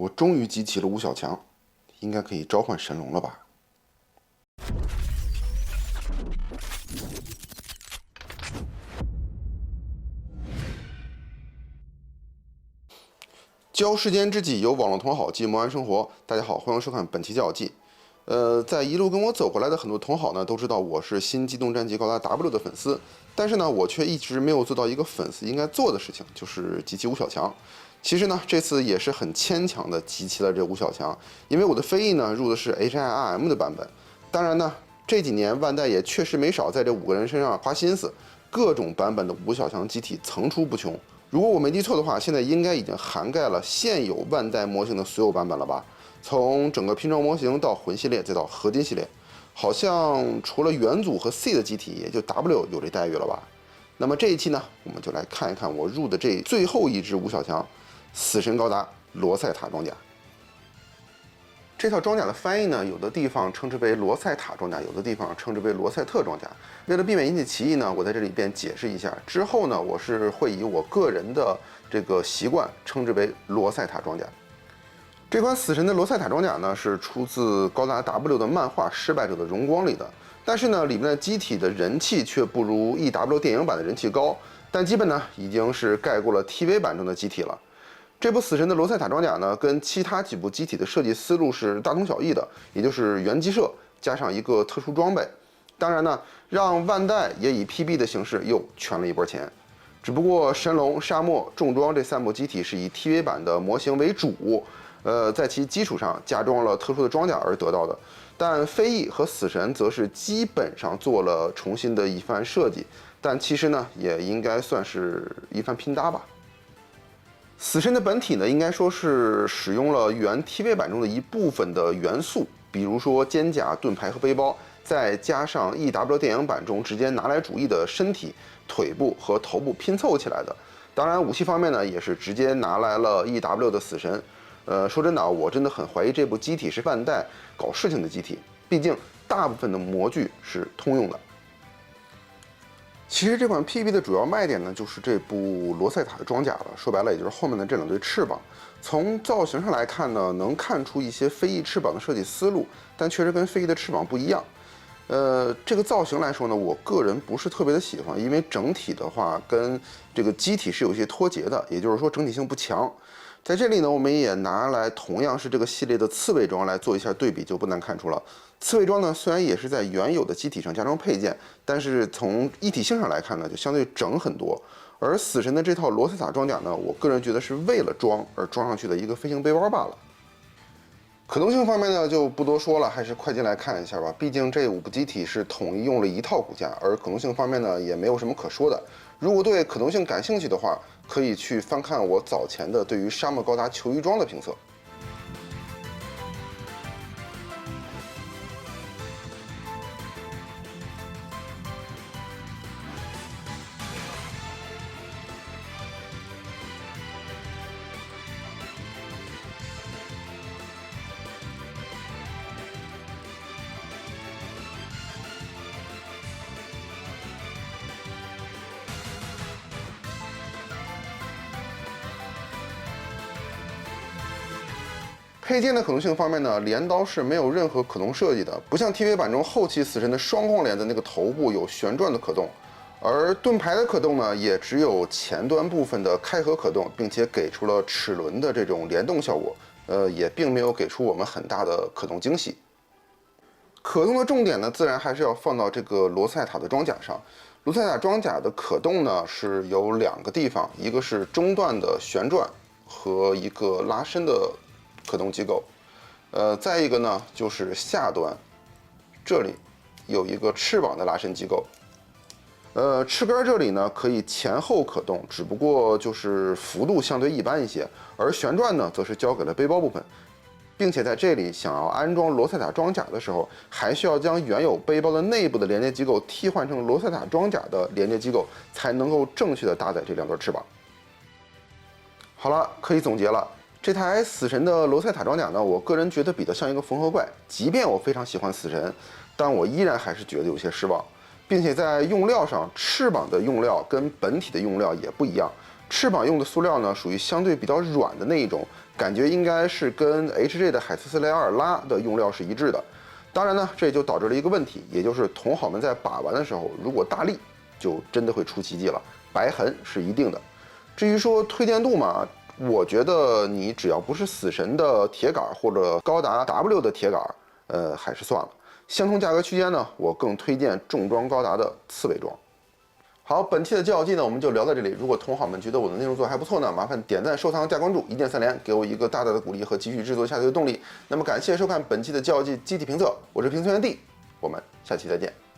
我终于集齐了吴小强，应该可以召唤神龙了吧？交时间之际，有网络同好记摩安生活。大家好，欢迎收看本期教记。在一路跟我走过来的很多同好呢，都知道我是新机动战机高达 W 的粉丝，但是呢，我却一直没有做到一个粉丝应该做的事情，就是集齐吴小强。其实呢，这次也是很牵强的集齐了这吴小强，因为我的飞翼呢入的是 HIRM 的版本。当然呢，这几年万代也确实没少在这5个人身上花心思，各种版本的吴小强机体层出不穷。如果我没记错的话，现在应该已经涵盖了现有万代模型的所有版本了吧？从整个拼装模型到魂系列，再到合金系列，好像除了元祖和 C 的机体，也就 W 有这待遇了吧？那么这一期呢，我们就来看一看我入的这最后一只吴小强死神高达罗塞塔装甲。这套装甲的翻译呢，有的地方称之为罗塞塔装甲，有的地方称之为罗塞特装甲。为了避免引起歧义呢，我在这里便解释一下。之后呢，我是会以我个人的这个习惯称之为罗塞塔装甲。这款死神的罗塞塔装甲呢，是出自高达 W 的漫画《失败者的荣光》里的，但是呢，里面的机体的人气却不如 EW 电影版的人气高，但基本呢已经是盖过了 TV 版中的机体了。这部死神的罗塞塔装甲呢，跟其他几部机体的设计思路是大同小异的，也就是原机设加上一个特殊装备。当然呢，让万代也以 PB 的形式又圈了一波钱。只不过神龙、沙漠、重装这3部机体是以 TV 版的模型为主，在其基础上加装了特殊的装甲而得到的。但飞翼和死神则是基本上做了重新的一番设计，但其实呢，也应该算是一番拼搭吧。死神的本体呢，应该说是使用了原 TV 版中的一部分的元素，比如说肩甲、盾牌和背包，再加上 EW 电影版中直接拿来主义的身体、腿部和头部拼凑起来的。当然，武器方面呢，也是直接拿来了 EW 的死神。说真的，我真的很怀疑这部机体是万代搞事情的机体，毕竟大部分的模具是通用的。其实这款 PB 的主要卖点呢，就是这部罗塞塔的装甲了。说白了，也就是后面的这2对翅膀。从造型上来看呢，能看出一些飞翼翅膀的设计思路，但确实跟飞翼的翅膀不一样。这个造型来说呢，我个人不是特别的喜欢，因为整体的话跟这个机体是有一些脱节的，也就是说整体性不强。在这里呢，我们也拿来同样是这个系列的刺猬装来做一下对比，就不难看出了。刺猬装呢，虽然也是在原有的机体上加装配件，但是从一体性上来看呢，就相对整很多。而死神的这套罗塞塔装甲呢，我个人觉得是为了装而装上去的一个飞行背包罢了。可动性方面呢，就不多说了，还是快进来看一下吧。毕竟这5部机体是统一用了一套骨架，而可动性方面呢，也没有什么可说的。如果对可动性感兴趣的话，可以去翻看我早前的对于沙漠高达球衣装的评测。配件的可动性方面呢，镰刀是没有任何可动设计的，不像 TV 版中后期死神的双光镰的那个头部有旋转的可动，而盾牌的可动呢，也只有前端部分的开合可动，并且给出了齿轮的这种联动效果，也并没有给出我们很大的可动惊喜。可动的重点呢，自然还是要放到这个罗塞塔的装甲上。罗塞塔装甲的可动呢，是有2个地方，一个是中段的旋转和一个拉伸的可动机构，再一个呢就是下端，这里有一个翅膀的拉伸机构。翅根这里呢可以前后可动，只不过就是幅度相对一般一些，而旋转呢则是交给了背包部分，并且在这里想要安装罗塞塔装甲的时候，还需要将原有背包的内部的连接机构替换成罗塞塔装甲的连接机构，才能够正确的搭载这2对翅膀。好了，可以总结了。这台死神的罗塞塔装甲呢，我个人觉得比较像一个缝合怪。即便我非常喜欢死神，但我依然还是觉得有些失望，并且在用料上，翅膀的用料跟本体的用料也不一样。翅膀用的塑料呢，属于相对比较软的那一种，感觉应该是跟 HJ 的海思斯雷阿尔拉的用料是一致的。当然呢，这也就导致了一个问题，也就是同好们在把玩的时候，如果大力，就真的会出奇迹了，白痕是一定的。至于说推荐度嘛，我觉得你只要不是死神的铁杆或者高达 W 的铁杆，还是算了。相同价格区间呢，我更推荐重装高达的刺猬装。好，本期的教技呢，我们就聊到这里。如果同好们觉得我的内容做得还不错呢，麻烦点赞、收藏、加关注，一键三连，给我一个大大的鼓励和继续制作下去的动力。那么感谢收看本期的教技机体评测，我是评测员 D，我们下期再见。